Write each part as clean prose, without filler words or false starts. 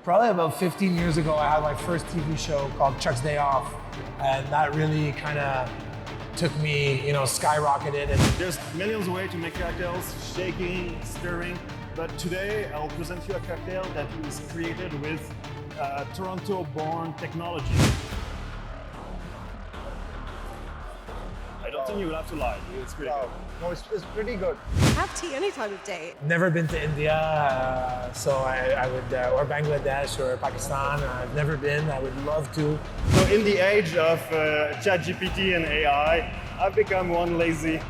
Probably about 15 years ago, I had my first TV show called Chuck's Day Off, and that really kind of took me, skyrocketed. And there's millions of ways to make cocktails, shaking, stirring, but today I'll present you a cocktail that is created with Toronto-born technology. I don't think you will have to lie. It's pretty good. No, it's pretty good. Have tea any time of day. Never been to India, so I would, or Bangladesh or Pakistan. I've never been. I would love to. So in the age of ChatGPT and AI, I've become one lazy,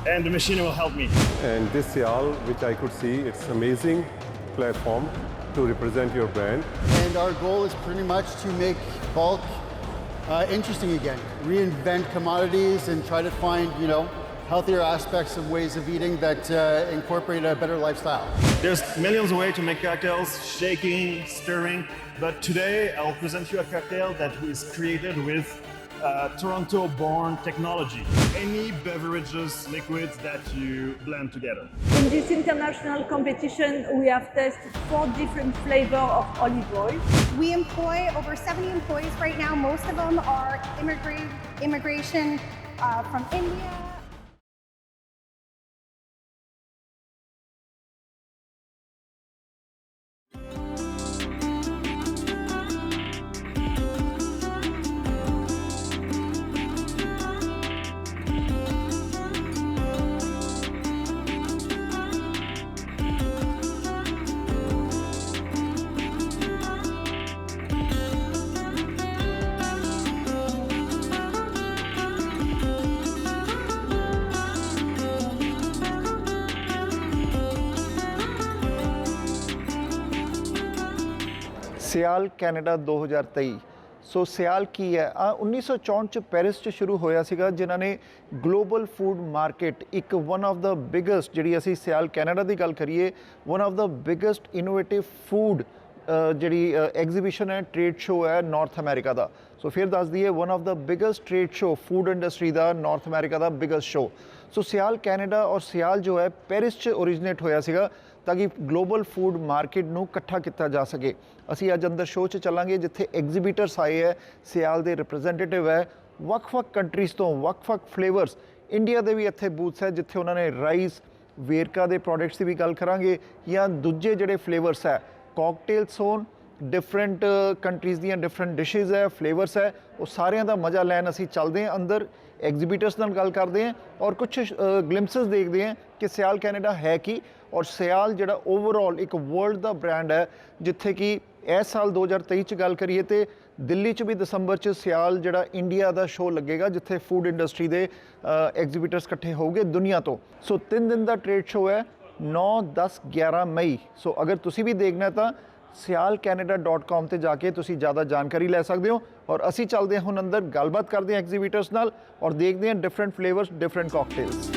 and the machine will help me. And this Sial, which I could see, it's amazing platform to represent your brand. And our goal is pretty much to make bulk interesting again, reinvent commodities and try to find, healthier aspects and ways of eating that incorporate a better lifestyle. There's millions of ways to make cocktails, shaking, stirring, but today I'll present you a cocktail that is created with Toronto-born technology. Any beverages, liquids that you blend together. In this international competition, we have tested 4 different flavors of olive oil. We employ over 70 employees right now. Most of them are immigration from India. Sial Canada 2023 so Sial की है 1964 ਚ Paris ਚ ਸ਼ੁਰੂ ਹੋਇਆ ਸੀਗਾ ਜਿਨ੍ਹਾਂ ਨੇ global food market ਇੱਕ ਵਨ ਆਫ ਦਾ ਬਿਗੇਸਟ ਜਿਹੜੀ ਅਸੀਂ ਸਿਆਲ ਕੈਨੇਡਾ ਦੀ ਗੱਲ ਕਰੀਏ one of the biggest innovative food ਜਿਹੜੀ ਐਗਜ਼ੀਬਿਸ਼ਨ ਹੈ ਟ੍ਰੇਡ ਸ਼ੋ ਹੈ ਨਾਰਥ ਅਮਰੀਕਾ ਦਾ ਸੋ ਫਿਰ ਦੱਸ ਦਈਏ one of the biggest trade show food industry the north America the biggest show so ਸਿਆਲ ਕੈਨੇਡਾ ਔਰ ਸਿਆਲ ਜੋ ਹੈ ਪੈਰਿਸ ਚ ਓਰੀਜਨੇਟ ਹੋਇਆ ਸੀਗਾ ਤਾਂ ਕਿ ਗਲੋਬਲ ਫੂਡ ਮਾਰਕੀਟ ਨੂੰ ਇਕੱਠਾ ਕੀਤਾ ਜਾ ਸਕੇ ਅਸੀਂ ਅੱਜ ਅੰਦਰ ਸ਼ੋਅ 'ਚ ਚੱਲਾਂਗੇ ਜਿੱਥੇ ਐਗਜ਼ੀਬਿਟਰਸ ਆਏ ਹੈ ਸਿਆਲ ਦੇ ਰਿਪਰੈਜ਼ੈਂਟੇਟਿਵ ਹੈ ਵੱਖ-ਵੱਖ ਕੰਟਰੀਜ਼ ਤੋਂ ਵੱਖ-ਵੱਖ ਫਲੇਵਰਸ ਇੰਡੀਆ ਦੇ ਵੀ ਇੱਥੇ ਬੂਥਸ ਹੈ ਜਿੱਥੇ ਉਹਨਾਂ ਨੇ ਰਾਈਸ ਵੇਰਕਾ ਦੇ ਪ੍ਰੋਡਕਟਸ ਦੀ ਵੀ ਗੱਲ ਕਰਾਂਗੇ ਜਾਂ ਦੂਜੇ ਜਿਹੜੇ ਫਲੇਵਰਸ ਹੈ ਕਾਕਟੇਲਸ ਹੋਣ डिफरेंट कंट्रीज़ ਦੀਆਂ डिफरेंट डिशेज़ है फ्लेवर्स है वो सारिਆਂ ਦਾ मज़ा लैन ਅਸੀਂ ਚੱਲਦੇ ਹਾਂ अंदर एग्जीबिटर्स ਨਾਲ ਗੱਲ ਕਰਦੇ ਹਾਂ और कुछ ग्लिम्पसेस देखते हैं कि सियाल कैनेडा है की और सियाल ਜਿਹੜਾ ओवरऑल एक वर्ल्ड ਦਾ ब्रांड है जिथे कि इस साल 2023 ਚ ਗੱਲ ਕਰੀਏ ਤੇ ਦਿੱਲੀ 'ਚ ਵੀ ਦਸੰਬਰ 'ਚ ਸਿਆਲ ਜਿਹੜਾ ਇੰਡੀਆ ਦਾ ਸ਼ੋਅ ਲੱਗੇਗਾ ਜਿੱਥੇ ਫੂਡ ਇੰਡਸਟਰੀ ਦੇ ਐਗਜ਼ੀਬਿਟਰਸ ਇਕੱਠੇ ਹੋਊਗੇ ਦੁਨੀਆ ਤੋਂ ਸੋ 3 ਦਿਨ ਦਾ ਟ੍ਰੇਡ ਸ਼ੋਅ ਹੈ 9 10 11 ਮਈ ਸੋ ਅਗਰ ਤੁਸੀਂ ਵੀ ਦੇਖਣਾ ਤਾਂ sialcanada.com ਤੇ ਜਾ ਕੇ ਤੁਸੀਂ ਜ਼ਿਆਦਾ ਜਾਣਕਾਰੀ ਲੈ ਸਕਦੇ ਹੋ ਔਰ ਅਸੀਂ ਚੱਲਦੇ ਹਾਂ ਹੁਣ ਅੰਦਰ ਗੱਲਬਾਤ ਕਰਦੇ ਹਾਂ ਐਗਜ਼ੀਬਿਟਰਸ ਨਾਲ ਔਰ ਦੇਖਦੇ ਹਾਂ ਡਿਫਰੈਂਟ ਫਲੇਵਰਸ ਡਿਫਰੈਂਟ ਕਾਕਟੇਲਸ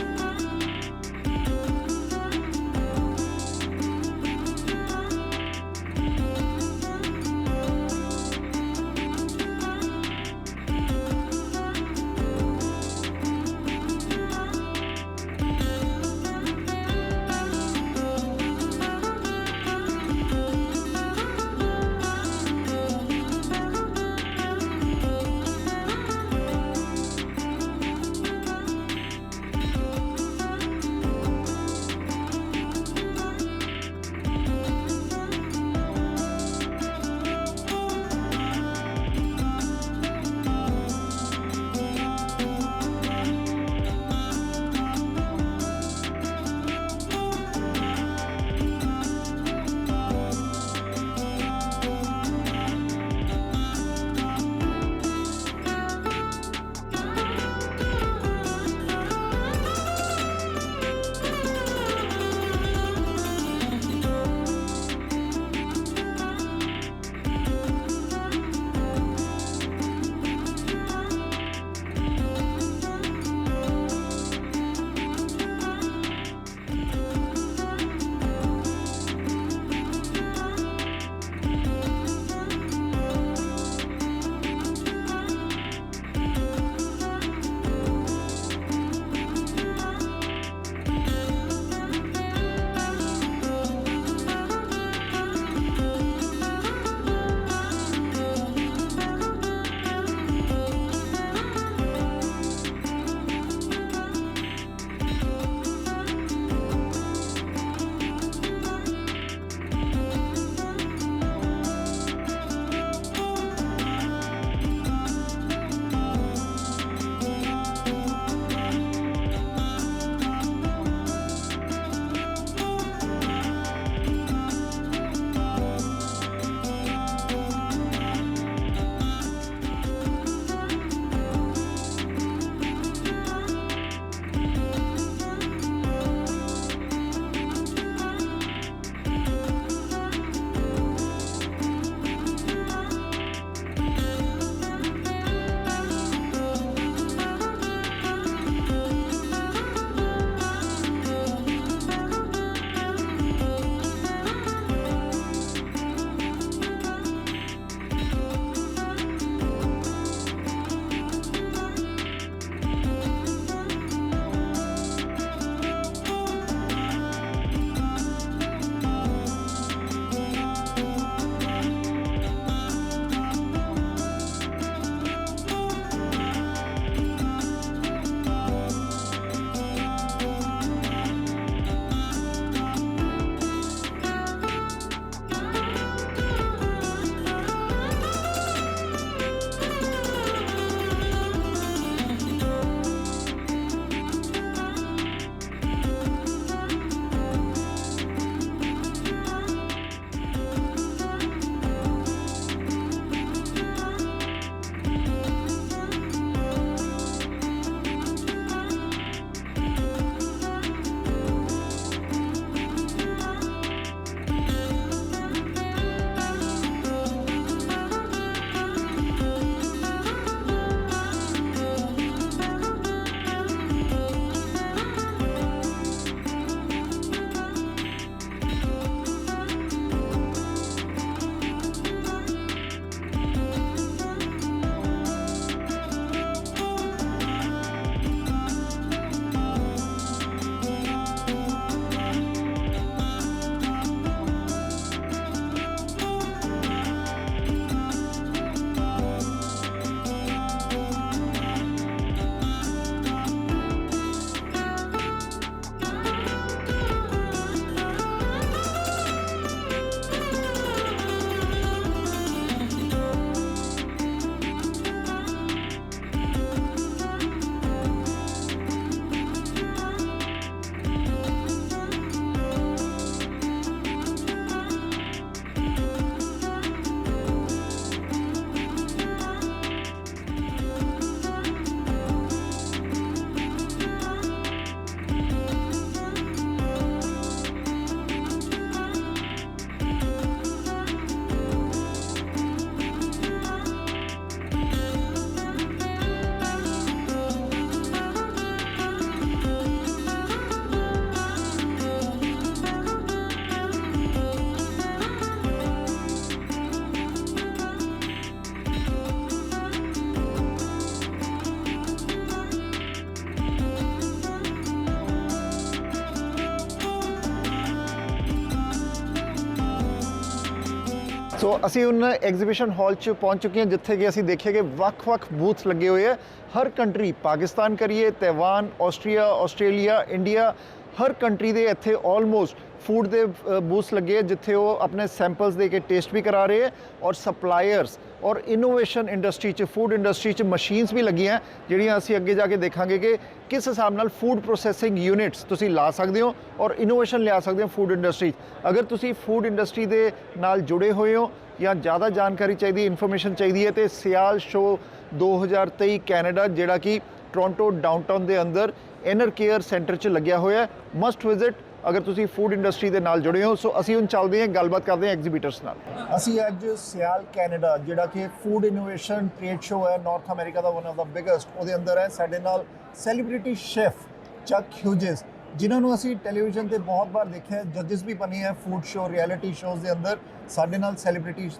ਸੋ ਅਸੀਂ ਹੁਣ ਐਗਜ਼ੀਬਿਸ਼ਨ ਹਾਲ 'ਚ ਪਹੁੰਚ ਚੁੱਕੇ ਹਾਂ ਜਿੱਥੇ ਕਿ ਅਸੀਂ ਦੇਖਿਆ ਕਿ ਵੱਖ-ਵੱਖ ਬੂਥ ਲੱਗੇ ਹੋਏ ਆ ਹਰ ਕੰਟਰੀ ਪਾਕਿਸਤਾਨ ਕਰੀਏ ਤਾਈਵਾਨ ਆਸਟਰੀਆ ਆਸਟ੍ਰੇਲੀਆ ਇੰਡੀਆ ਹਰ ਕੰਟਰੀ ਦੇ ਇੱਥੇ ਆਲਮੋਸਟ ਫੂਡ ਦੇ ਬੂਥਸ ਲੱਗੇ ਆ ਜਿੱਥੇ ਉਹ ਆਪਣੇ ਸੈਂਪਲਸ ਦੇ ਕੇ ਟੇਸਟ ਵੀ ਕਰਾ ਰਹੇ ਆ ਔਰ ਸਪਲਾਇਰਸ ਔਰ ਇਨੋਵੇਸ਼ਨ ਇੰਡਸਟਰੀ 'ਚ ਫੂਡ ਇੰਡਸਟਰੀ 'ਚ ਮਸ਼ੀਨਸ ਵੀ ਲੱਗੀਆਂ ਜਿਹੜੀਆਂ ਅਸੀਂ ਅੱਗੇ ਜਾ ਕੇ ਦੇਖਾਂਗੇ ਕਿ ਕਿਸ ਹਿਸਾਬ ਨਾਲ ਫੂਡ ਪ੍ਰੋਸੈਸਿੰਗ ਯੂਨਿਟਸ ਤੁਸੀਂ ਲਾ ਸਕਦੇ ਹੋ ਔਰ ਇਨੋਵੇਸ਼ਨ ਲਿਆ ਸਕਦੇ ਹੋ ਫੂਡ ਇੰਡਸਟਰੀ 'ਚ ਅਗਰ ਤੁਸੀਂ ਫੂਡ ਇੰਡਸਟਰੀ ਦੇ ਨਾਲ ਜੁੜੇ ਹੋਏ ਹੋ ਜਾਂ ਜ਼ਿਆਦਾ ਜਾਣਕਾਰੀ ਚਾਹੀਦੀ ਇਨਫੋਰਮੇਸ਼ਨ ਚਾਹੀਦੀ ਹੈ ਤੇ ਸਿਆਲ ਸ਼ੋ 2023 ਕੈਨੇਡਾ ਜਿਹੜਾ ਕਿ ਟੋਰਾਂਟੋ ਡਾਊਨਟਾਊਨ ਦੇ ਅੰਦਰ ਇਨਰ ਕੇਅਰ ਸੈਂਟਰ 'ਚ ਲੱਗਿਆ ਹੋਇਆ ਮਸਟ ਵਿਜ਼ਿਟ ਅਗਰ ਤੁਸੀਂ ਫੂਡ ਇੰਡਸਟਰੀ ਦੇ ਨਾਲ ਜੁੜੇ ਹੋ ਸੋ ਅਸੀਂ ਹੁਣ ਚੱਲਦੇ ਹਾਂ ਗੱਲਬਾਤ ਕਰਦੇ ਹਾਂ ਐਗਜ਼ੀਬਿਟਰਸ ਨਾਲ ਅਸੀਂ ਅੱਜ ਸਿਆਲ ਕੈਨੇਡਾ ਜਿਹੜਾ ਕਿ ਫੂਡ ਇਨੋਵੇਸ਼ਨ ਟ੍ਰੇਡ ਸ਼ੋ ਹੈ north America the one of the biggest ਉਹਦੇ ਅੰਦਰ ਹੈ ਸਾਡੇ ਨਾਲ ਸੈਲੀਬ੍ਰਿਟੀ ਸ਼ੈਫ ਚੱਕ ਹਿਊਜਸ ਜਿਨ੍ਹਾਂ ਨੂੰ ਅਸੀਂ ਟੈਲੀਵਿਜ਼ਨ ਤੇ ਬਹੁਤ ਵਾਰ ਦੇਖਿਆ ਜੱਜਸ ਵੀ ਬਣੇ ਹੈ ਫੂਡ ਸ਼ੋ ਰਿਐਲਿਟੀ ਸ਼ੋਜ਼ ਦੇ ਅੰਦਰ ਸਾਡੇ ਨਾਲ ਸੈਲੀਬ੍ਰਿਟੀ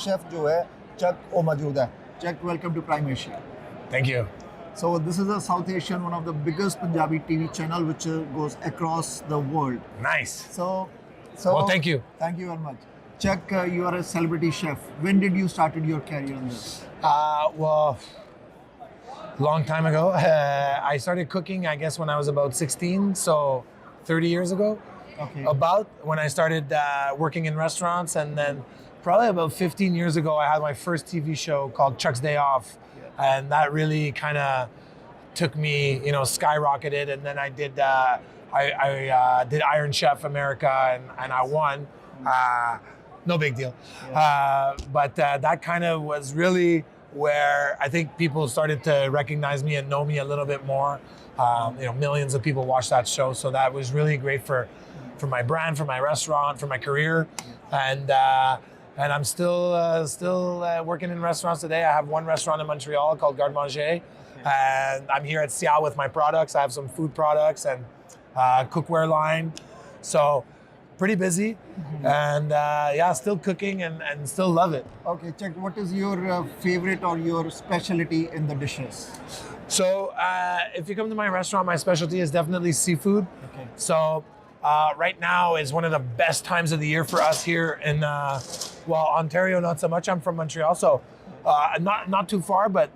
ਸ਼ੈਫ ਜੋ ਹੈ ਚੱਕ ਉਹ ਮੌਜੂਦ ਹੈ ਚੱਕ welcome to Prime Asia Thank you. So this is a South Asian, one of the biggest Punjabi TV channel which goes across the world. Nice. So Well, thank you. Thank you very much. Chuck, you are a celebrity chef. When did you started your career on this? Well, long time ago. I started cooking, I guess, when I was about 16, so 30 years ago. Okay. About when I started working in restaurants, and then probably about 15 years ago, I had my first TV show called Chuck's Day Off. And that really kind of took me, skyrocketed. And then I did, did Iron Chef America, and I won. No big deal. But that kind of was really where I think people started to recognize me and know me a little bit more. Millions of people watched that show, so that was really great for my brand, for my restaurant, for my career, and I'm still working in restaurants today. I have one restaurant in Montreal called Garde Manger, and I'm here at Sial with my products. I have some food products and cookware line, so pretty busy, and still cooking and still love it. Okay, Chuck, what is your favorite or your specialty in the dishes? So if you come to my restaurant, my specialty is definitely seafood. Okay. So right now is one of the best times of the year for us here in Ontario, not so much. I'm from Montreal, so not too far, but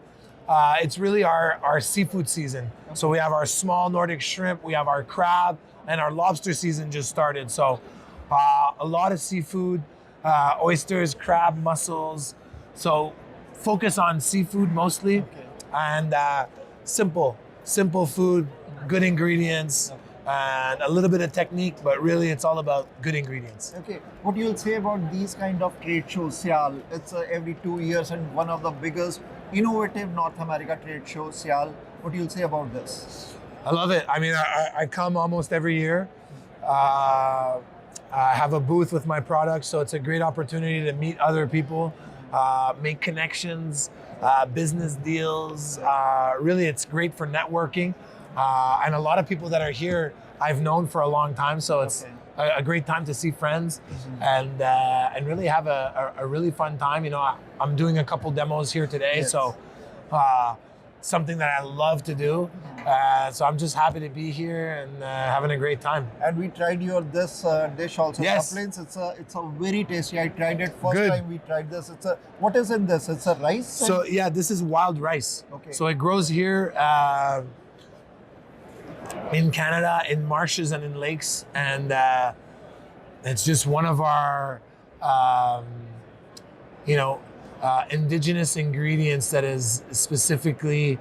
it's really our seafood season. Okay. So we have our small Nordic shrimp, we have our crab, and our lobster season just started. So a lot of seafood, oysters, crab, mussels. So focus on seafood mostly, and simple food, good ingredients. And a little bit of technique, but really it's all about good ingredients. Okay, what you'll say about these kind of trade shows, Sial? It's every 2 years and one of the biggest innovative North America trade shows, Sial. What you'll say about this? I love it. I mean, I come almost every year. I have a booth with my products, so it's a great opportunity to meet other people, make connections, business deals. Really, it's great for networking. And a lot of people that are here I've known for a long time, so it's a great time to see friends and really have a really fun time. I'm doing a couple demos here today, so something that I love to do. So I'm just happy to be here and having a great time. And we tried this dish also. Yes. Dumplings. It's a very tasty. I tried it first Good. time we tried this. What is in this? It's a rice. So yeah, this is wild rice. Okay. So it grows here. In Canada, in marshes and in lakes, and it's just one of our, indigenous ingredients that is specifically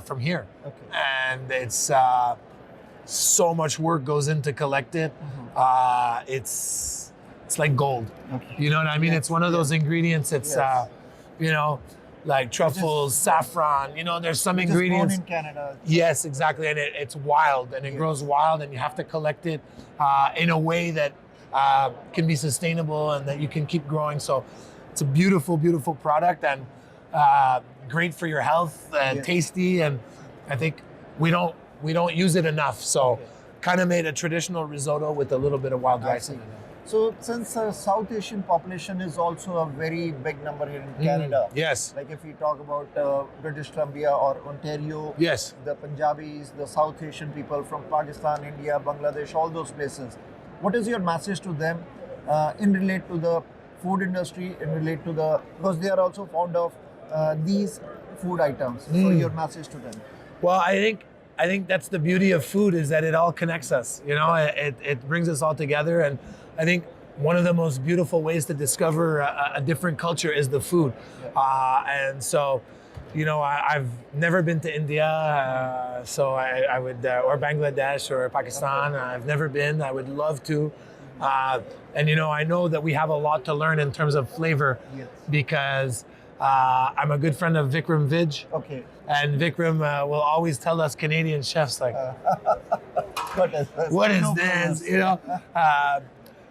from here. Okay. And it's so much work goes into collect it. It's like gold. Okay. You know what I mean? Yes. It's one of those ingredients. It's Yes. Like truffles, saffron, there's some ingredients. Grown in Canada. Yes, exactly. And it's wild and it grows wild, and you have to collect it in a way that can be sustainable and that you can keep growing. So it's a beautiful, beautiful product, and great for your health, tasty. And I think we don't use it enough. So kind of made a traditional risotto with a little bit of wild rice in it. So since South Asian population is also a very big number here in Canada. Yes. Like if we talk about British Columbia or Ontario. Yes. The Punjabis, the South Asian people from Pakistan, India, Bangladesh, all those places. What is your message to them in relate to the food industry and relate to the, because they are also fond of these food items. So your message to them. Well, I think that's the beauty of food, is that it all connects us. You know, it brings us all together, and I think one of the most beautiful ways to discover a different culture is the food. And so, you know, I've never been to India, so I would, or Bangladesh or Pakistan. I've never been. I would love to. And, you know, I know that we have a lot to learn in terms of flavor, because I'm a good friend of Vikram Vij. Okay. And Vikram will always tell us Canadian chefs, like, what is this? You know?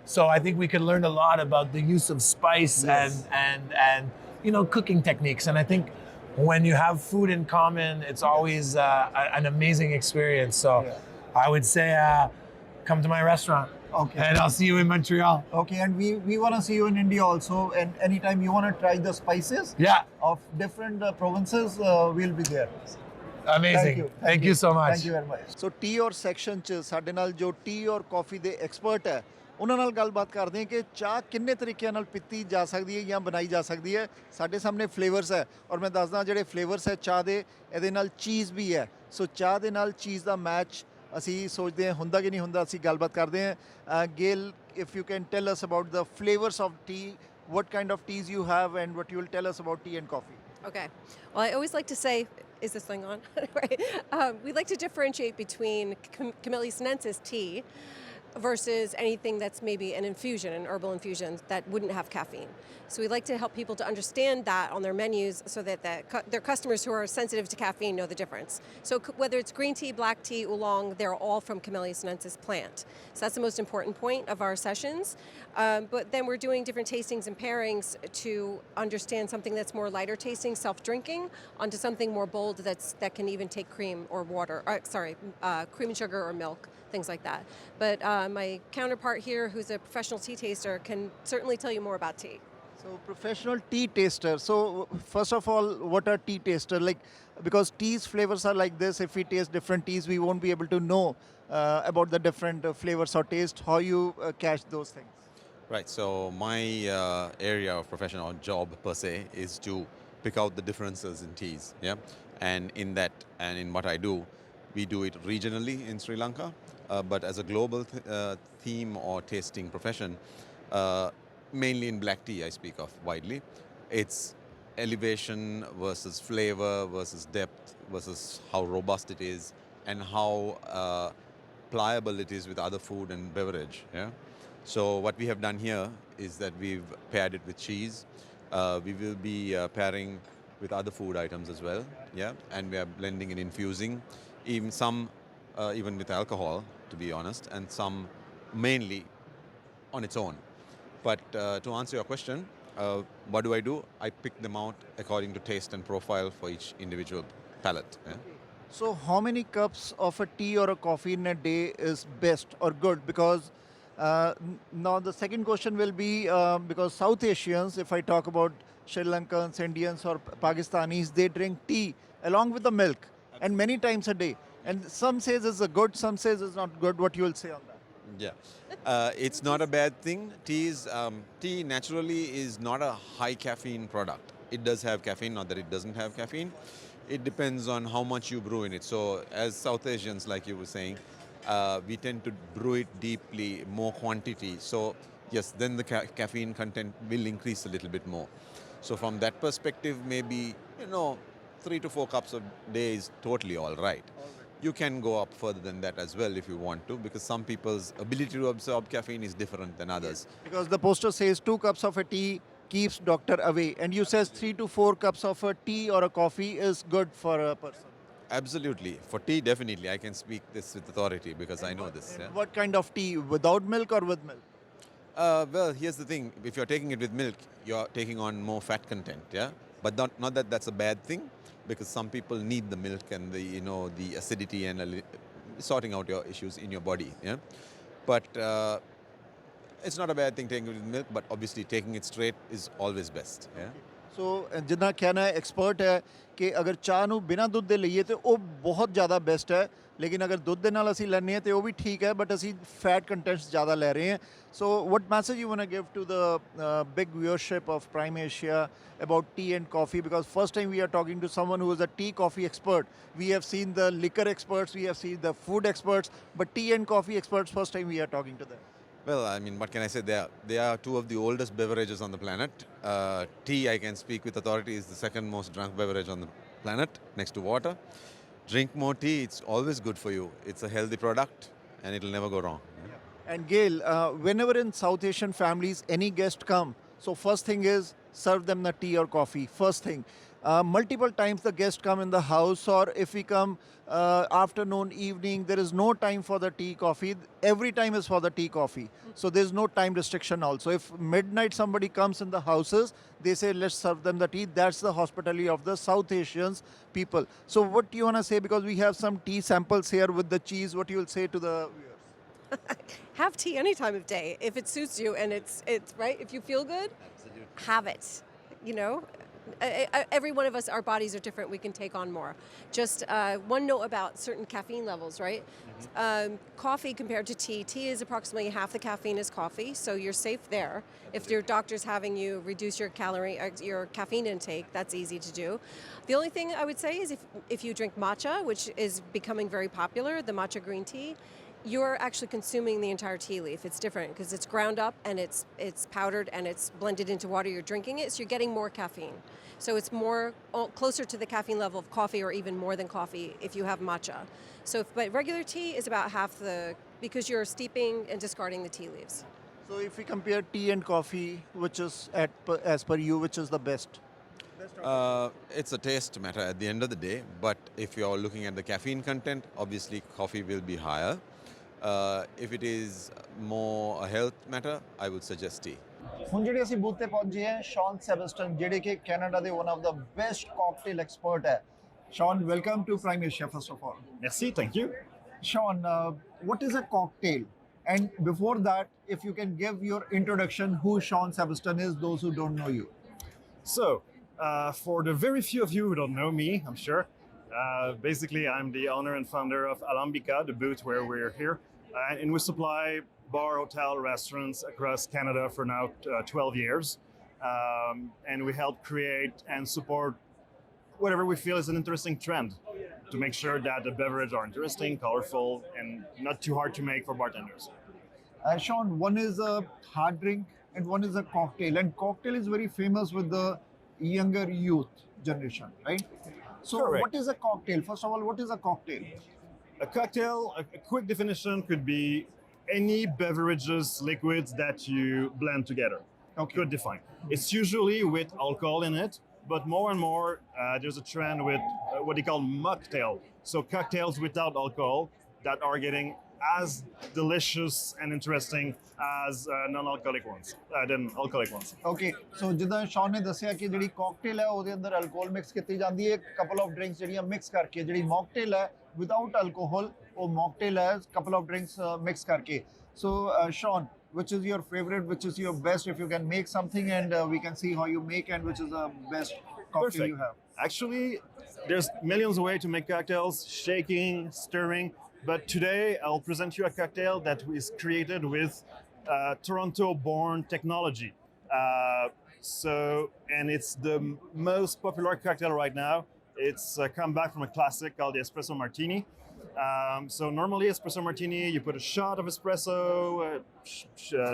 So I think we could learn a lot about the use of spice and you know, cooking techniques. And I think when you have food in common, it's always an amazing experience. So I would say, come to my restaurant. Okay. And I'll see you in Montreal. Okay, and we want to see you in India also. And anytime you want to try the spices of different provinces, we'll be there. Amazing. Thank you so much. Thank you very much. So tea और section च ਸਾਡੇ ਨਾਲ ਜੋ tea और coffee ਦੇ expert ਹੈ, ਉਹਨਾਂ ਨਾਲ ਗੱਲਬਾਤ ਕਰਦੇ ਹਾਂ ਕਿ ਚਾਹ ਕਿੰਨੇ ਤਰੀਕਿਆਂ ਨਾਲ ਪੀਤੀ ਜਾ ਸਕਦੀ ਹੈ ਜਾਂ ਬਣਾਈ ਜਾ ਸਕਦੀ ਹੈ। ਸਾਡੇ ਸਾਹਮਣੇ ਫਲੇਵਰਸ ਹੈ, ਔਰ ਮੈਂ ਦੱਸਦਾ ਜਿਹੜੇ ਫਲੇਵਰਸ ਹੈ ਚਾਹ ਦੇ, ਇਹਦੇ ਨਾਲ ਚੀਜ਼ ਵੀ ਹੈ। ਸੋ ਚਾਹ ਦੇ ਨਾਲ ਚੀਜ਼ ਦਾ ਮੈਚ ਅਸੀਂ ਸੋਚਦੇ ਹਾਂ ਹੁੰਦਾ ਕਿ ਨਹੀਂ ਹੁੰਦਾ, ਅਸੀਂ ਗੱਲਬਾਤ ਕਰਦੇ ਹਾਂ। ਗੇਲ, if you can tell us about the flavors of tea, what kind of teas you have, and what you will tell us about tea and coffee. Okay. Well, I always like to say, is this thing on? Right. We like to differentiate between Camellia sinensis tea versus anything that's maybe an infusion, an herbal infusion that wouldn't have caffeine. So we like to help people to understand that on their menus, so that their customers who are sensitive to caffeine know the difference. So whether it's green tea, black tea, oolong, they're all from Camellia sinensis plant. So that's the most important point of our sessions. But then we're doing different tastings and pairings to understand something that's more lighter tasting, self-drinking, onto something more bold that can even take cream or water, cream and sugar or milk, things like that. But my counterpart here, who's a professional tea taster, can certainly tell you more about tea. So professional tea taster. So first of all, what are tea taster? Like, because tea's flavors are like this. If we taste different teas, we won't be able to know about the different flavors or taste. How you catch those things? Right. So my area of profession or job per se is to pick out the differences in teas. Yeah. And in that, and in what I do, we do it regionally in Sri Lanka, but as a global theme or tasting profession. Mainly in black tea I speak of widely. It's elevation versus flavor versus depth versus how robust it is and how pliable it is with other food and beverage. Yeah. So what we have done here is that we've paired it with cheese. We will be pairing with other food items as well. Yeah. And we are blending and infusing, even some even with alcohol, to be honest, and some mainly on its own. But to answer your question, what do? I pick them out according to taste and profile for each individual palate. Yeah? So how many cups of a tea or a coffee in a day is best or good? Because now the second question will be, because South Asians, if I talk about Sri Lankans, Indians or Pakistanis, they drink tea along with the milk and many times a day. And some says it's a good, some says it's not good. What you will say on that? Yeah, it's not a bad thing. Tea naturally is not a high caffeine product. It does have caffeine, not that it doesn't have caffeine. It depends on how much you brew in it. So as South Asians, like you were saying, we tend to brew it deeply, more quantity. So yes, then the caffeine content will increase a little bit more. So from that perspective, maybe, 3 to 4 cups a day is totally all right. You can go up further than that as well if you want to, because some people's ability to absorb caffeine is different than others. Because the poster says 2 cups of a tea keeps doctor away, and you says 3 to 4 cups of a tea or a coffee is good for a person. Absolutely. For tea, definitely. I can speak this with authority because I know this. Yeah? What kind of tea? Without milk or with milk? Well, here's the thing. If you're taking it with milk, you're taking on more fat content, yeah? But not that that's a bad thing, because some people need the milk and the acidity and sorting out your issues in your body, yeah? But it's not a bad thing taking it with milk, but obviously taking it straight is always best, yeah? ਸੋ ਜਿੱਦਾਂ ਕਹਿਣਾ expert ਹੈ ਕਿ ਅਗਰ ਚਾਹ ਨੂੰ ਬਿਨਾਂ ਦੁੱਧ ਦੇ ਲਈਏ ਤੇ ਉਹ ਬਹੁਤ ਜ਼ਿਆਦਾ ਬੈਸਟ ਹੈ, ਲੇਕਿਨ ਅਗਰ ਦੁੱਧ ਦੇ ਨਾਲ ਅਸੀਂ ਲੈਂਦੇ ਹਾਂ ਤੇ ਉਹ ਵੀ ਠੀਕ ਹੈ, ਬਟ ਅਸੀਂ ਫੈਟ ਕੰਟੈਂਟਸ ਜ਼ਿਆਦਾ ਲੈ ਰਹੇ ਹਾਂ। So what message you want to give to the big viewership of Prime Asia about tea and coffee, because first time we are talking to someone who is a tea coffee expert. We have seen the liquor experts, we have seen the food experts, but tea and coffee experts, first time we are talking to them. Well, I mean, what can I say? They are two of the oldest beverages on the planet. Tea, I can speak with authority, is the second most drunk beverage on the planet, next to water. Drink more tea, it's always good for you. It's a healthy product and it'll never go wrong. And Gail, whenever in South Asian families any guest come, so first thing is serve them the tea or coffee, first thing. Multiple times the guests come in the house, or if we come afternoon, evening, there is no time for the tea, coffee. Every time is for the tea, coffee. So there's no time restriction also. If midnight somebody comes in the houses, they say, let's serve them the tea. That's the hospitality of the South Asians people. So what do you want to say? Because we have some tea samples here with the cheese. What you will say to the viewers? Have tea any time of day if it suits you and it's right. If you feel good, have it. You know, every one of us, our bodies are different. We can take on more. Just one note about certain caffeine levels, right? Coffee compared to tea is approximately half the caffeine as coffee, so you're safe there. If your doctor's having you reduce your caffeine intake, that's easy to do. The only thing I would say is if you drink matcha, which is becoming very popular, the matcha green tea, you're actually consuming the entire tea leaf. It's different because it's ground up and it's powdered and it's blended into water. You're drinking it, so you're getting more caffeine. So it's closer to the caffeine level of coffee, or even more than coffee if you have matcha. But regular tea is about half because you're steeping and discarding the tea leaves. So if we compare tea and coffee, which is as per you, which is the best? It's a taste matter at the end of the day, but if you're looking at the caffeine content, obviously coffee will be higher. If it is more a health matter, I would suggest tea. ਹੁਣ ਜਿਹੜੇ ਅਸੀਂ booth ਤੇ ਪਹੁੰਚੇ ਹਾਂ, ਸ਼ੌਨ ਸੈਬਸਟਨ ਜਿਹੜੇ ਕਿ Canada ਦੇ one of the best cocktail expert ਹੈ. Sean, welcome to Prime Asia first of all. Merci, thank you. Sean, what is a cocktail? And before that, if you can give your introduction, who Sean Sebaston is, those who don't know you. So, for the very few of you who don't know me, I'm sure, basically I'm the owner and founder of Alambica, the booth where we're here. And we supply bar, hotel, restaurants across Canada for now 12 years. And we help create and support whatever we feel is an interesting trend to make sure that the beverages are interesting, colorful, and not too hard to make for bartenders. Sean, one is a hard drink and one is a cocktail. And cocktail is very famous with the younger youth generation, right? So Correct. What is a cocktail? First of all, what is a cocktail? A cocktail, a quick definition, could be any beverages, liquids that you blend together. Okay. Good define. It's usually with alcohol in it, but more and more there's a trend with what they call mocktail. So cocktails without alcohol that are getting as delicious and interesting as non-alcoholic ones, than alcoholic ones. Okay, so ਜਿੱਦਾਂ ਸ਼ੌਨ ਨੇ ਦੱਸਿਆ ਕਿ ਜਿਹੜੀ cocktail ਹੈ ਉਹਦੇ ਅੰਦਰ alcohol mix ਕੀਤੀ ਜਾਂਦੀ ਹੈ, couple of drinks ਜਿਹੜੀਆਂ mix ਕਰਕੇ, ਜਿਹੜੀ mocktail ਹੈ without alcohol, ਉਹ mocktail ਹੈ couple of drinks mix ਕਰਕੇ. So Sean, which is your favorite, which is your best, if you can make something and we can see how you make, and which is the best cocktail Perfect. you have. Actually, there's millions of ways to make cocktails, shaking, stirring, but today I'll present you a cocktail that is created with Toronto-born technology. And it's the most popular cocktail right now. It's come back from a classic called the espresso martini. So normally espresso martini, you put a shot of espresso,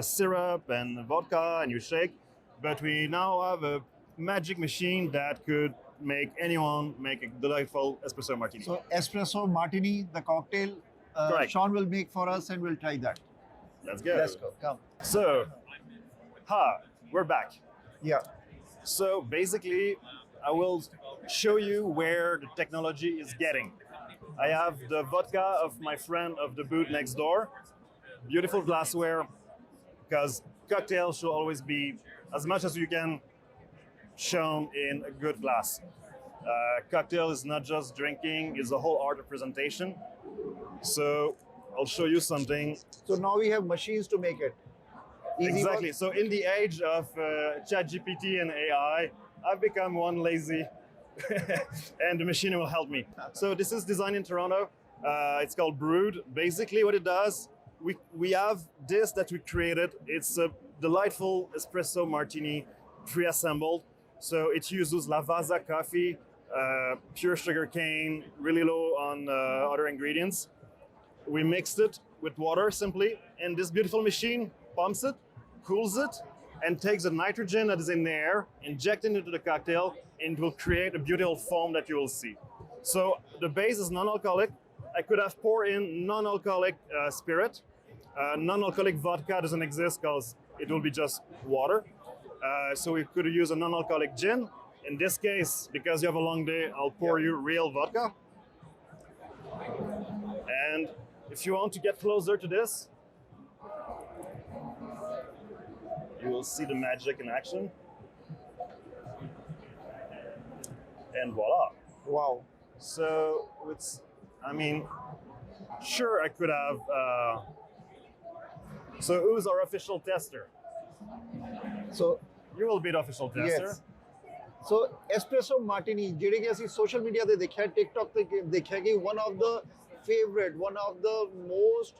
syrup and vodka, and you shake. But we now have a magic machine that could make anyone make a delightful espresso martini. So espresso martini, the cocktail, Correct. Sean will make for us and we'll try that. Let's go. Let's go. Come. So, we're back. Yeah. So basically, I will show you where the technology is getting. I have the vodka of my friend of the booth next door. Beautiful glassware, because cocktails should always be as much as you can shown in a good glass. Cocktail is not just drinking, it's a whole art of presentation. So I'll show you something. So now we have machines to make it. Easy Exactly. work? So in the age of ChatGPT and AI, I've become one lazy, and the machine will help me. So this is designed in Toronto. It's called Brood. Basically, what it does, we have this that we created. It's a delightful espresso martini, pre-assembled. So it uses Lavazza coffee, pure sugar cane, really low on other ingredients. We mixed it with water simply, and this beautiful machine pumps it, cools it, and takes the nitrogen that is in the air, inject it into the cocktail, and it will create a beautiful foam that you will see. So the base is non-alcoholic. I could have poured in non-alcoholic spirit. Non-alcoholic vodka doesn't exist because it will be just water. So we could use a non-alcoholic gin. In this case, because you have a long day, I'll pour you real vodka. And if you want to get closer to this, you will see the magic in action. And voila. Wow. So it's, I mean, sure I could have, so who's our official tester? So, You will be the official tester. yes. So espresso martini ਜਿਹੜੇ ਕਿ ਅਸੀਂ social media ਤੇ ਦੇਖਿਆ TikTok ਤੇ ਦੇਖਿਆ ਕਿ one of the most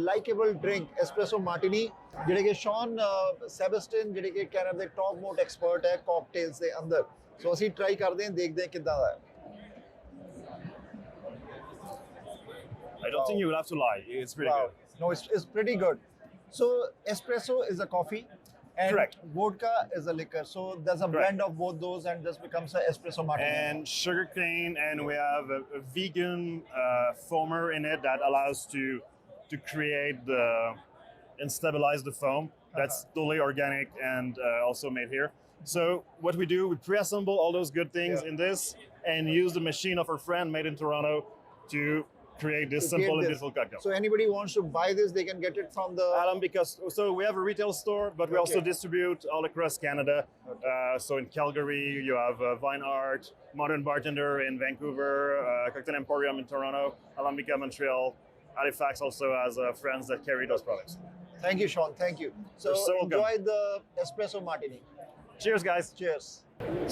likable drink espresso martini ਜਿਹੜੇ ਕਿ ਸ਼ੌਨ ਸੈਬਸਟਨ ਜਿਹੜੇ ਕਿ ਕੈਨੇਡਾ ਦੇ ਟੌਪ ਮੋਸਟ ਐਕਸਪਰਟ ਹੈ ਕਾਕਟੇਲਸ ਦੇ ਅੰਦਰ ਸੋ ਅਸੀਂ ਟਰਾਈ ਕਰਦੇ ਹਾਂ ਦੇਖਦੇ ਹਾਂ ਕਿੱਦਾਂ ਦਾ ਹੈ I don't think you will have to lie. It's pretty good. No, it's pretty good. So espresso is a coffee and Correct. vodka is a liquor. So there's a blend of both those and this becomes an espresso martini. And sugar cane, and we have a vegan foamer in it that allows to create and stabilize the foam. That's totally organic and also made here. So what we do, we pre-assemble all those good things in this and use the machine of our friend made in Toronto to create this simple and beautiful cocktail. So anybody wants to buy this, they can get it from the... Because so we have a retail store, but we also distribute all across Canada. So in Calgary, you have Vine Art, Modern Bartender in Vancouver, Cocktail Emporium in Toronto, Alambica, Montreal. Halifax also has friends that carry those products. Thank you, Sean. Thank you. So You're so welcome. enjoy the espresso martini. Cheers, guys. Cheers.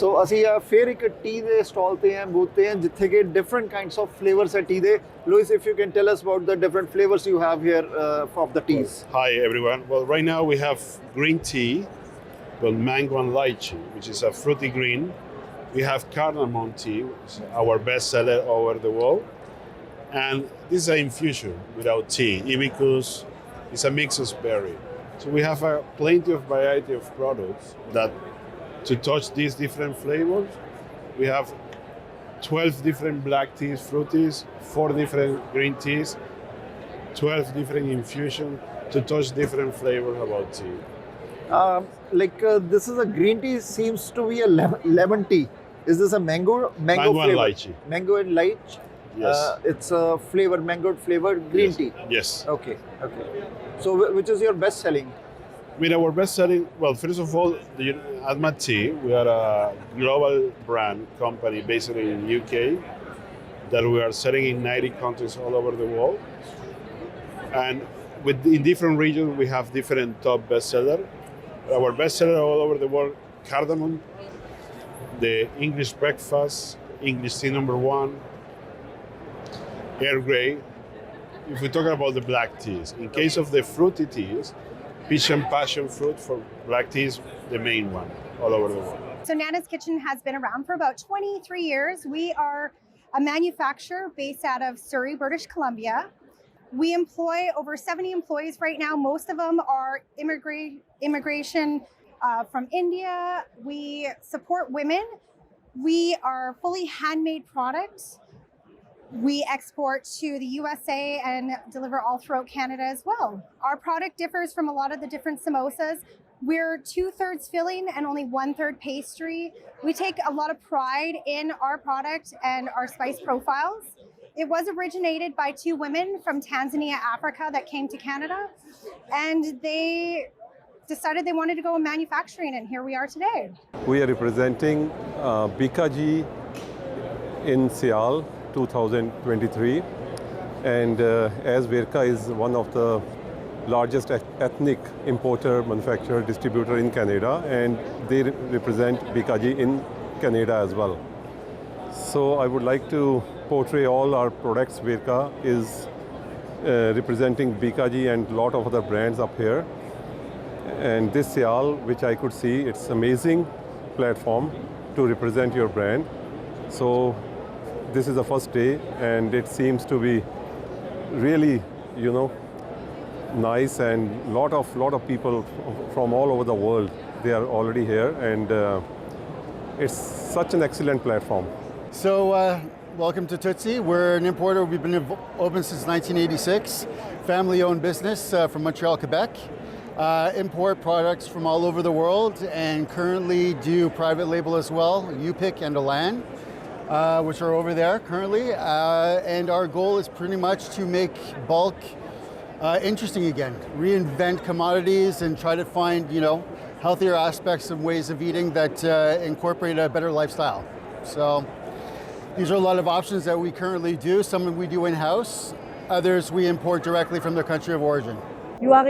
So ਅਸੀਂ ਫਿਰ ਇੱਕ T ਦੇ stall ਤੇ ਹਾਂ booth ਤੇ ਹਾਂ ਜਿੱਥੇ ਕਿ ਡਿਫਰੈਂਟ ਕਾਈਂਡਸ ਆਫ ਫਲੇਵਰਸ ਹੈ ਟੀ ਦੇ Louis, if you can tell us about the different flavors you have here of the teas. Hi everyone. Well, right now we have green tea, well, mango and lychee, which is a fruity green. We have cardamom tea, which is our best seller over the world. And this is an infusion without tea, hibiscus. It's a mix of berry. So we have a plenty of variety of products that to touch these different flavors. We have 12 different black teas, fruities, 4 different green teas, 12 different infusions to touch different flavors about tea. This is a green tea, seems to be a lemon tea. Is this a mango Mango flavor? and lychee. Mango and lychee. Yes. It's a mango flavored green tea. Yes. Okay. So which is your best selling? With our best selling, well, first of all, Atma Tea, we are a global brand company based in UK that we are selling in 90 countries all over the world. And in different regions, we have different top bestseller. Our bestseller all over the world, cardamom, the English breakfast, English tea #1, Earl Grey. If we talk about the black teas, in case of the fruity teas, peach and passion fruit for black tea is the main one all over the world. So Nana's Kitchen has been around for about 23 years. We are a manufacturer based out of Surrey, British Columbia. We employ over 70 employees right now. Most of them are immigration from India. We support women. We are fully handmade products. We export to the USA and deliver all throughout Canada as well. Our product differs from a lot of the different samosas. We're 2/3 filling and only 1/3 pastry. We take a lot of pride in our product and our spice profiles. It was originated by 2 women from Tanzania, Africa that came to Canada, and they decided they wanted to go in manufacturing, and here we are today. We are representing Bikaji in Sial 2023, and as Virka is one of the largest ethnic importer, manufacturer, distributor in Canada, and they represent Bikaji in Canada as well. So I would like to portray all our products. Virka is representing Bikaji and a lot of other brands up here. And this Sial, which I could see, it's amazing platform to represent your brand. So this is the first day, and it seems to be really, nice, and lot of people from all over the world. They are already here, and it's such an excellent platform. So welcome to Tootsie. We're an importer. We've been open since 1986. Family-owned business from Montreal, Quebec. Import products from all over the world, and currently do private label as well, UPIC and Elan, which are over there currently. And our goal is pretty much to make bulk interesting again, reinvent commodities and try to find, healthier aspects and ways of eating that incorporate a better lifestyle. So these are a lot of options that we currently do. Some we do in-house, others we import directly from their country of origin. You are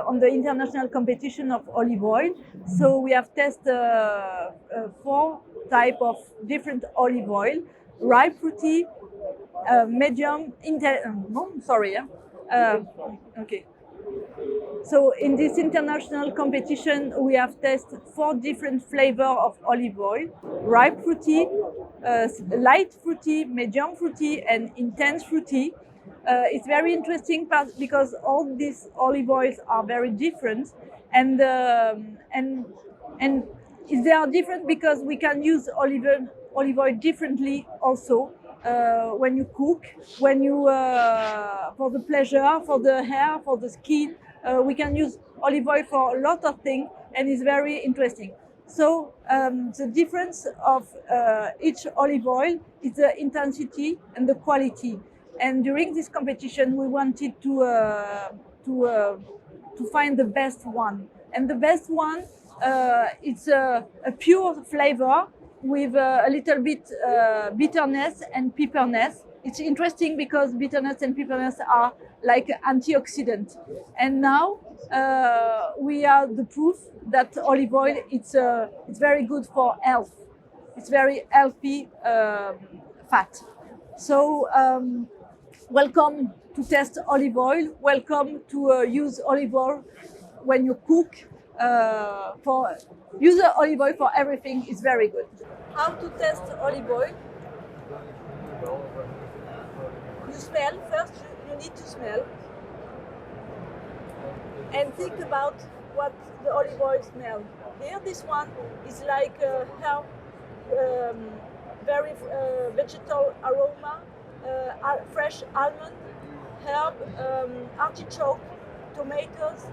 on the international competition of olive oil. So we have tested 4 types of different olive oil: ripe, fruity, medium, okay. So in this international competition, we have tested 4 different flavors of olive oil: ripe fruity, light fruity, medium fruity, and intense fruity. It's very interesting because all these olive oils are very different, and they are different because we can use olive oil differently also. When you cook, when you for the pleasure, for the hair, for the skin, we can use olive oil for a lot of things, and it's very interesting. So the difference of each olive oil is the intensity and the quality. And during this competition, we wanted to find the best one. And the best one, it's a pure flavor with a little bit bitterness and pepperness. It's interesting because bitterness and pepperness are like antioxidants. And now we are the proof that olive oil it's very good for health. It's very healthy fat. So welcome to test olive oil. Welcome to use olive oil when you cook. Use olive oil for everything is very good. How to test olive oil? You smell first. You need to smell and think about what the olive oil smells. Here, this one is like herb, very vegetal aroma, fresh almond, herb, artichoke, tomatoes.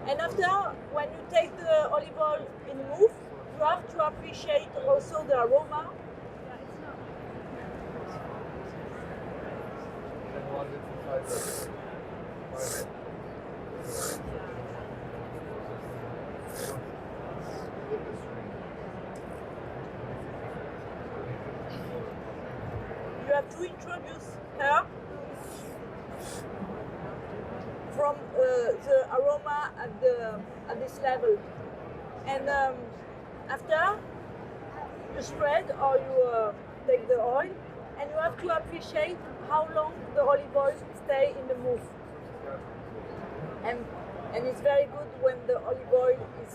And after, when you take the olive oil in mouth, you have to appreciate also the aroma. You have to introduce herb from the aroma at this level, and after you spread or you take the oil, and you have to appreciate how long the olive oil stay in the mouth. And it's very good when the olive oil is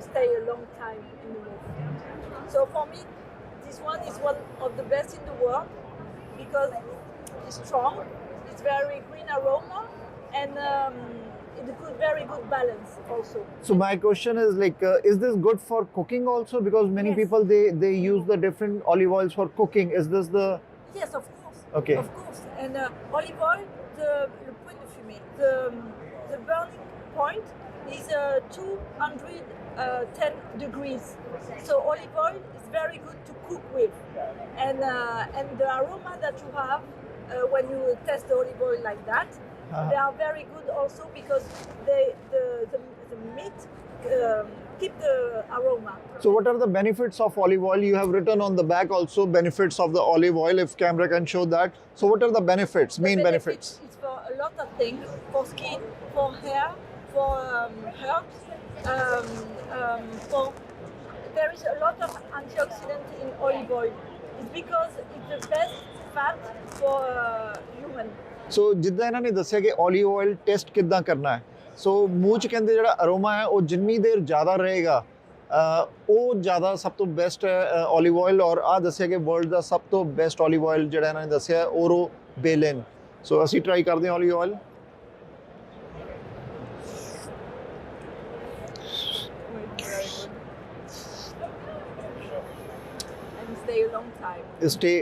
stay a long time in the mouth. So for me, this one is one of the best in the world because it's strong, it's very green aroma, and it's a very good balance also. So my question is is this good for cooking also? Because many people they use the different olive oils for cooking. Is this the? Yes, of course. Okay. Of course. And olive oil, the point de fumée, the burning point is 210 degrees. So olive oil is very good to cook with, and the aroma that you have when you test the olive oil like that. They are very good also because the meat keep the aroma. So what are the benefits of olive oil? You have written on the back also benefits of the olive oil, if camera can show that. So what are the benefits, main benefits? It's for a lot of things for skin, for hair, for herbs. For there is a lot of antioxidants in olive oil. It's because it's the best fat for human. ਸੋ ਜਿੱਦਾਂ ਇਹਨਾਂ ਨੇ ਦੱਸਿਆ ਕਿ olive oil test ਕਿੱਦਾਂ ਕਰਨਾ ਹੈ, ਸੋ ਮੂੰਹ 'ਚ ਕਹਿੰਦੇ ਜਿਹੜਾ ਅਰੋਮਾ ਹੈ ਉਹ ਜਿੰਨੀ ਦੇਰ ਜ਼ਿਆਦਾ ਰਹੇਗਾ ਉਹ ਜ਼ਿਆਦਾ ਸਭ ਤੋਂ ਬੈਸਟ ਹੈ ਓਲੀਵ ਆਇਲ। ਔਰ ਆਹ ਦੱਸਿਆ ਕਿ ਵਰਲਡ ਦਾ ਸਭ ਤੋਂ ਬੈਸਟ ਓਲੀਵ ਆਇਲ ਜਿਹੜਾ ਇਹਨਾਂ ਨੇ ਦੱਸਿਆ ਓਰੋ ਬੇਲਨ। ਸੋ ਅਸੀਂ ਟਰਾਈ ਕਰਦੇ ਹਾਂ olive oil. Stay a long time.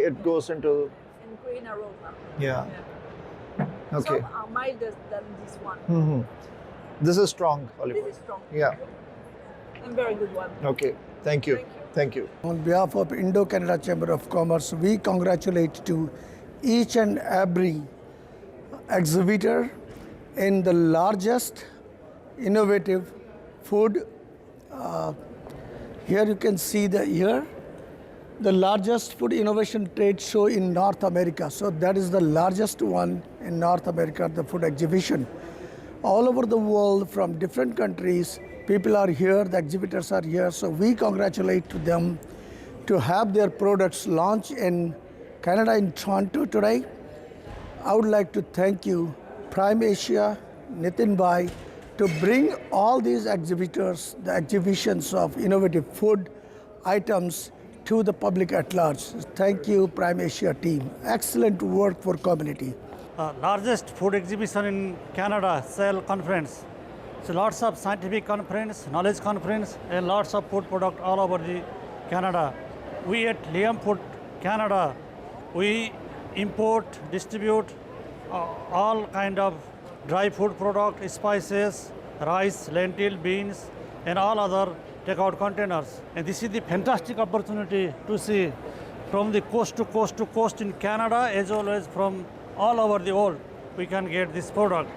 It goes into And green aroma. yeah. Okay. Some are milder than this one. This is strong olive This oil. is strong. Yeah. And very good one. Okay. Thank you. Thank you. On behalf of Indo-Canada Chamber of Commerce, we congratulate to each and every exhibitor in the largest innovative food. Here you can see the largest food innovation trade show in North America. So that is the largest one in North America, the food exhibition. All over the world from different countries, people are here, the exhibitors are here. So we congratulate to them to have their products launched in Canada, in Toronto today. I would like to thank you, Prime Asia, Nitin Bhai, to bring all these exhibitors, the exhibitions of innovative food items to the public at large. Thank you, Prime Asia team. Excellent work for community. Largest food exhibition in Canada, Sial conference. So lots of scientific conference, knowledge conference, and lots of food product all over the Canada. We at Liam Food Canada, we import, distribute all kind of dry food product, spices, rice, lentil, beans, and all other takeout containers. And this is the fantastic opportunity to see from the coast to coast to coast in Canada, as well as from all over the world, we can get this product.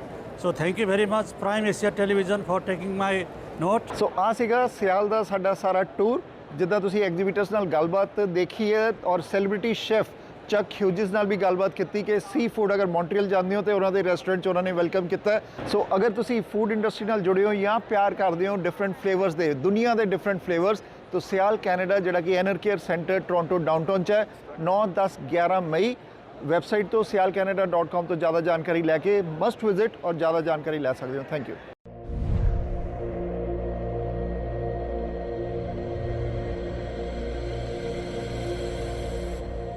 So thank you very much, Prime Asia Television, for taking my note. ਸੋ ਆ ਸੀਗਾ ਸਿਆਲ ਦਾ ਸਾਡਾ ਸਾਰਾ tour. ਜਿੱਦਾਂ ਤੁਸੀਂ ਐਗਜ਼ੀਬਿਟਰਸ ਨਾਲ ਗੱਲਬਾਤ ਦੇਖੀ ਹੈ ਔਰ ਸੈਲੀਬ੍ਰਿਟੀ ਸ਼ੈਫ ਚੱਕ ਹਿਊਜਿਸ ਨਾਲ ਵੀ ਗੱਲਬਾਤ ਕੀਤੀ ਕਿ ਸੀ ਫੂਡ ਅਗਰ ਮੌਂਟਰੀਅਲ ਜਾਂਦੇ ਹੋ ਤੇ ਉਹਨਾਂ ਦੇ ਰੈਸਟੋਰੈਂਟ 'ਚ ਉਹਨਾਂ ਨੇ ਵੈਲਕਮ ਕੀਤਾ। ਸੋ ਅਗਰ ਤੁਸੀਂ ਫੂਡ ਇੰਡਸਟਰੀ ਨਾਲ ਜੁੜੇ ਹੋ ਜਾਂ ਪਿਆਰ ਕਰਦੇ ਹੋ ਡਿਫਰੈਂਟ ਫਲੇਵਰਸ ਦੇ, ਦੁਨੀਆ ਦੇ ਡਿਫਰੈਂਟ ਫਲੇਵਰਸ, ਤਾਂ ਸਿਆਲ ਕੈਨੇਡਾ ਜਿਹੜਾ ਕਿ ਐਨਰ ਕੇਅਰ ਸੈਂਟਰ ਟੋਰਾਂਟੋ ਡਾਊਨਟਾਊਨ 'ਚ ਹੈ, 9, 10, 11 ਮਈ। ਵੈਬਸਾਈਟ ਤੋਂ sialcanada.com ਤੋਂ ਜ਼ਿਆਦਾ ਜਾਣਕਾਰੀ ਲੈ ਕੇ ਮਸਟ ਵਿਜ਼ਿਟ ਔਰ ਜ਼ਿਆਦਾ ਜਾਣਕਾਰੀ ਲੈ ਸਕਦੇ ਹੋ। Thank you.